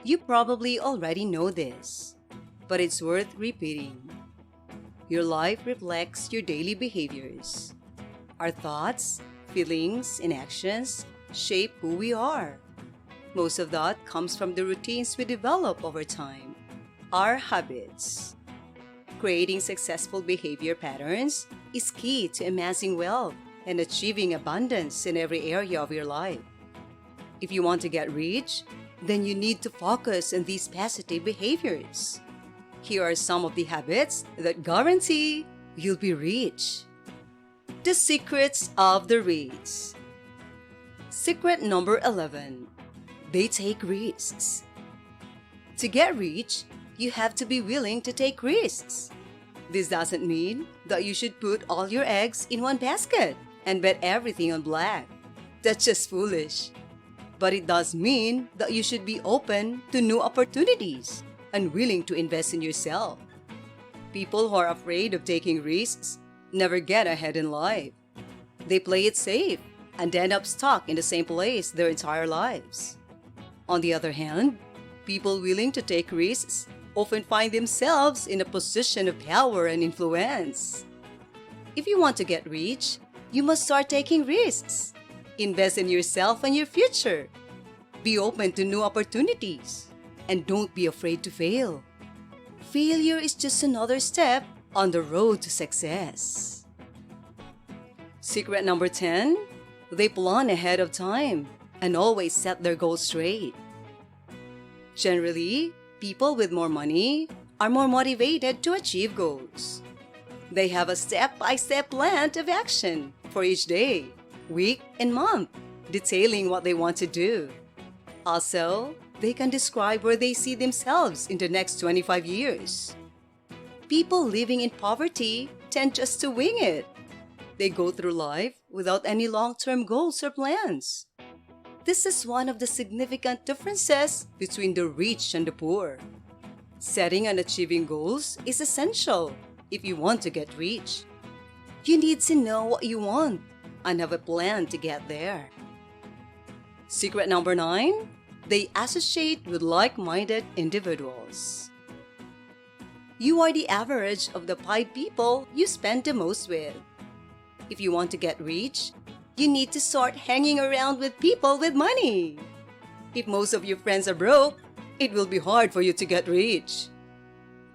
You probably already know this, but it's worth repeating. Your life reflects your daily behaviors. Our thoughts, feelings, and actions shape who we are. Most of that comes from the routines we develop over time, our habits. Creating successful behavior patterns is key to amassing wealth and achieving abundance in every area of your life. If you want to get rich, then you need to focus on these positive behaviors. Here are some of the habits that guarantee you'll be rich. The secrets of the rich. Secret number 11. They take risks. To get rich, you have to be willing to take risks. This doesn't mean that you should put all your eggs in one basket and bet everything on black. That's just foolish. But it does mean that you should be open to new opportunities and willing to invest in yourself. People who are afraid of taking risks never get ahead in life. They play it safe and end up stuck in the same place their entire lives. On the other hand, people willing to take risks often find themselves in a position of power and influence. If you want to get rich, you must start taking risks. Invest in yourself and your future. Be open to new opportunities. And don't be afraid to fail. Failure is just another step on the road to success. Secret number 10. They plan ahead of time and always set their goals straight. Generally, people with more money are more motivated to achieve goals. They have a step-by-step plan of action for each day, week, and month, detailing what they want to do. Also, they can describe where they see themselves in the next 25 years. People living in poverty tend just to wing it. They go through life without any long-term goals or plans. This is one of the significant differences between the rich and the poor. Setting and achieving goals is essential if you want to get rich. You need to know what you want and have a plan to get there. Secret number 9. They associate with like-minded individuals. You are the average of the 5 people you spend the most with. If you want to get rich, you need to start hanging around with people with money. If most of your friends are broke, it will be hard for you to get rich.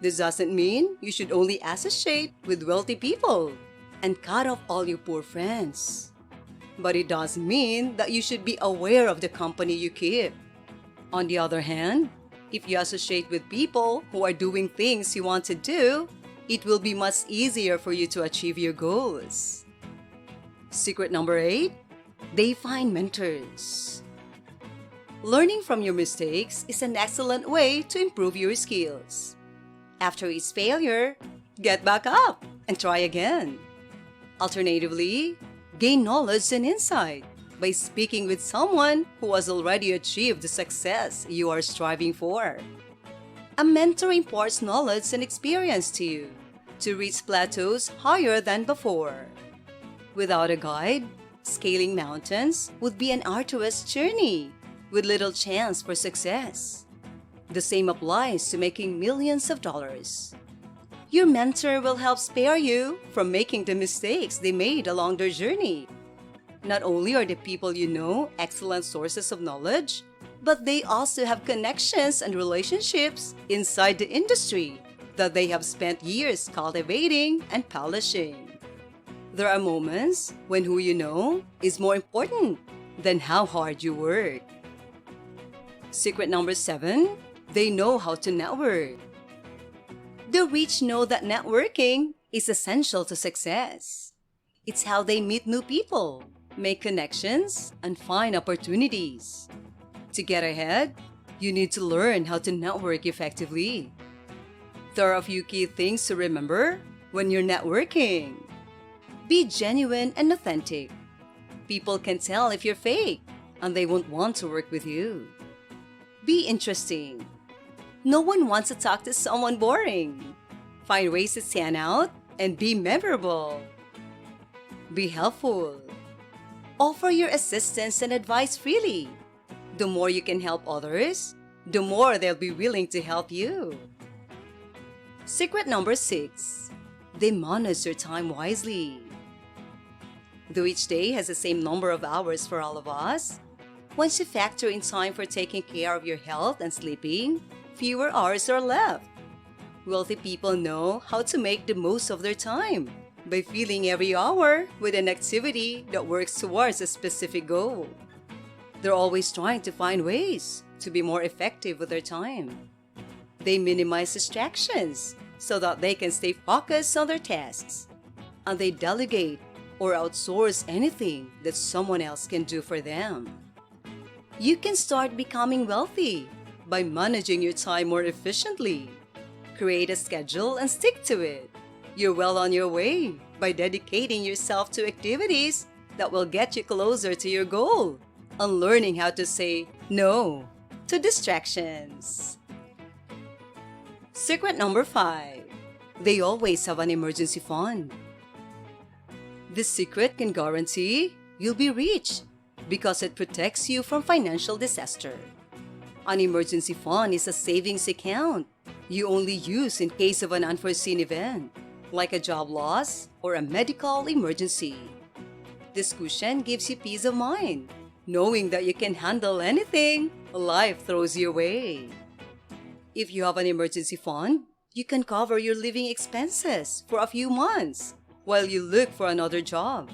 This doesn't mean you should only associate with wealthy people and cut off all your poor friends. But it does mean that you should be aware of the company you keep. On the other hand, if you associate with people who are doing things you want to do, it will be much easier for you to achieve your goals. Secret number 8. They find mentors. Learning from your mistakes is an excellent way to improve your skills. After each failure, get back up and try again. Alternatively, gain knowledge and insight by speaking with someone who has already achieved the success you are striving for. A mentor imparts knowledge and experience to you to reach plateaus higher than before. Without a guide, scaling mountains would be an arduous journey with little chance for success. The same applies to making millions of dollars. Your mentor will help spare you from making the mistakes they made along their journey. Not only are the people you know excellent sources of knowledge, but they also have connections and relationships inside the industry that they have spent years cultivating and polishing. There are moments when who you know is more important than how hard you work. Secret number 7. They know how to network. The rich know that networking is essential to success. It's how they meet new people, make connections, and find opportunities. To get ahead, you need to learn how to network effectively. There are a few key things to remember when you're networking. Be genuine and authentic. People can tell if you're fake, and they won't want to work with you. Be interesting. No one wants to talk to someone boring. Find ways to stand out and be memorable. Be helpful. Offer your assistance and advice freely. The more you can help others, the more they'll be willing to help you. Secret number 6. They manage their time wisely. Though each day has the same number of hours for all of us, once you factor in time for taking care of your health and sleeping, fewer hours are left. Wealthy people know how to make the most of their time by filling every hour with an activity that works towards a specific goal. They're always trying to find ways to be more effective with their time. They minimize distractions so that they can stay focused on their tasks. And they delegate or outsource anything that someone else can do for them. You can start becoming wealthy by managing your time more efficiently. Create a schedule and stick to it. You're well on your way by dedicating yourself to activities that will get you closer to your goal and learning how to say no to distractions. Secret number 5. They always have an emergency fund. This secret can guarantee you'll be rich because it protects you from financial disaster. An emergency fund is a savings account you only use in case of an unforeseen event, like a job loss or a medical emergency. This cushion gives you peace of mind, knowing that you can handle anything life throws your way. If you have an emergency fund, you can cover your living expenses for a few months while you look for another job.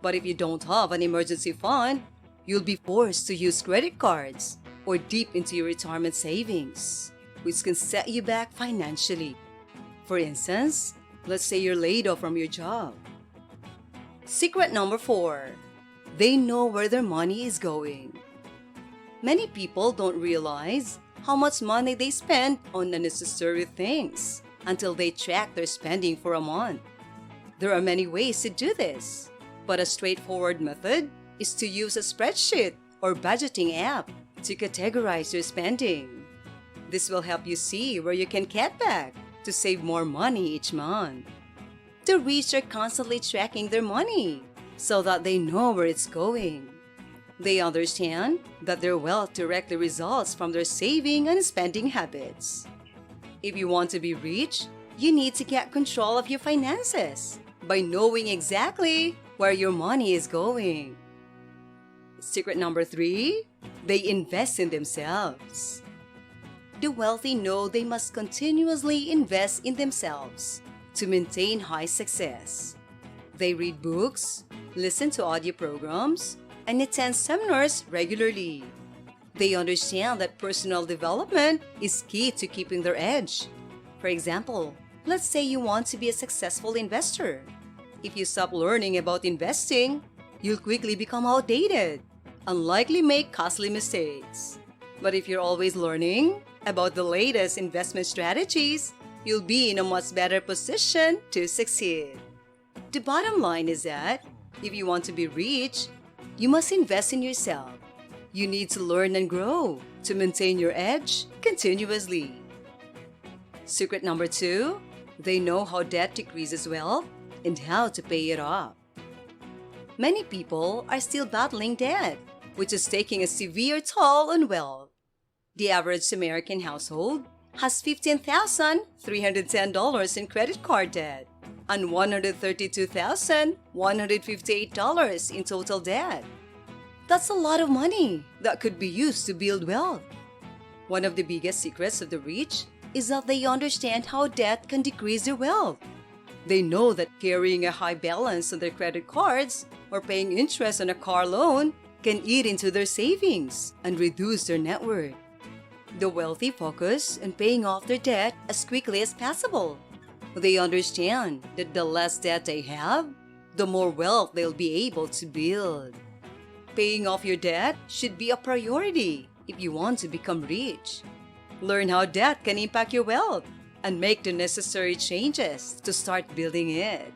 But if you don't have an emergency fund, you'll be forced to use credit cards or dip into your retirement savings, which can set you back financially. For instance, let's say you're laid off from your job. Secret number 4. They know where their money is going. Many people don't realize how much money they spend on unnecessary things until they track their spending for a month. There are many ways to do this, but a straightforward method is to use a spreadsheet or budgeting app to categorize your spending. This will help you see where you can cut back to save more money each month. The rich are constantly tracking their money so that they know where it's going. They understand that their wealth directly results from their saving and spending habits. If you want to be rich, you need to get control of your finances by knowing exactly where your money is going. Secret number 3, they invest in themselves. The wealthy know they must continuously invest in themselves to maintain high success. They read books, listen to audio programs, and attend seminars regularly. They understand that personal development is key to keeping their edge. For example, let's say you want to be a successful investor. If you stop learning about investing, you'll quickly become outdated and likely make costly mistakes. But if you're always learning about the latest investment strategies, you'll be in a much better position to succeed. The bottom line is that if you want to be rich, you must invest in yourself. You need to learn and grow to maintain your edge continuously. Secret number 2, they know how debt decreases wealth and how to pay it off. Many people are still battling debt, which is taking a severe toll on wealth. The average American household has $15,310 in credit card debt and $132,158 in total debt. That's a lot of money that could be used to build wealth. One of the biggest secrets of the rich is that they understand how debt can decrease their wealth. They know that carrying a high balance on their credit cards or paying interest on a car loan can eat into their savings and reduce their net worth. The wealthy focus on paying off their debt as quickly as possible. They understand that the less debt they have, the more wealth they'll be able to build. Paying off your debt should be a priority if you want to become rich. Learn how debt can impact your wealth and make the necessary changes to start building it.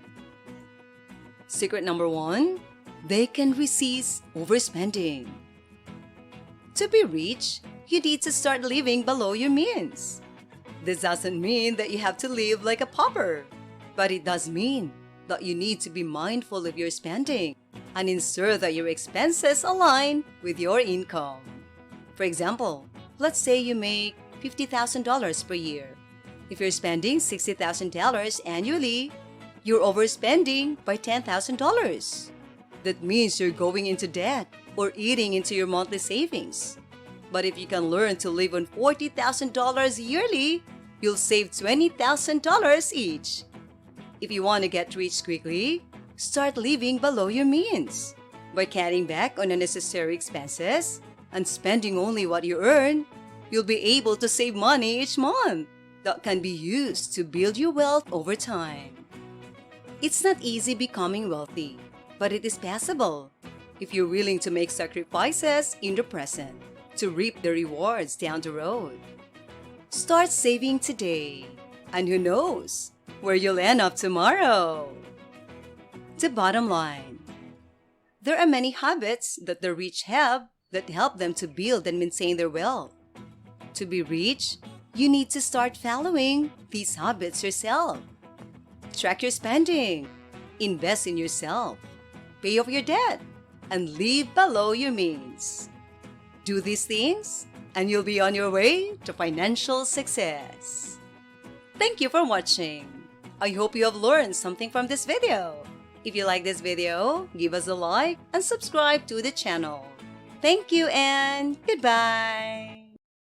Secret number 1, they can resist overspending. To be rich, you need to start living below your means. This doesn't mean that you have to live like a pauper, but it does mean that you need to be mindful of your spending and ensure that your expenses align with your income. For example, Let's say you make $50,000 per year. If you're spending $60,000 annually, you're overspending by $10,000. That means you're going into debt or eating into your monthly savings. But if you can learn to live on $40,000 yearly, you'll save $20,000 each. If you want to get rich quickly, start living below your means. By cutting back on unnecessary expenses and spending only what you earn, you'll be able to save money each month that can be used to build your wealth over time. It's not easy becoming wealthy, but it is possible if you're willing to make sacrifices in the present to reap the rewards down the road. Start saving today, and who knows where you'll end up tomorrow. The bottom line: there are many habits that the rich have that help them to build and maintain their wealth. To be rich, you need to start following these habits yourself. Track your spending, invest in yourself, pay off your debt, and live below your means. Do these things, and you'll be on your way to financial success. Thank you for watching. I hope you have learned something from this video. If you like this video, give us a like and subscribe to the channel. Thank you and goodbye!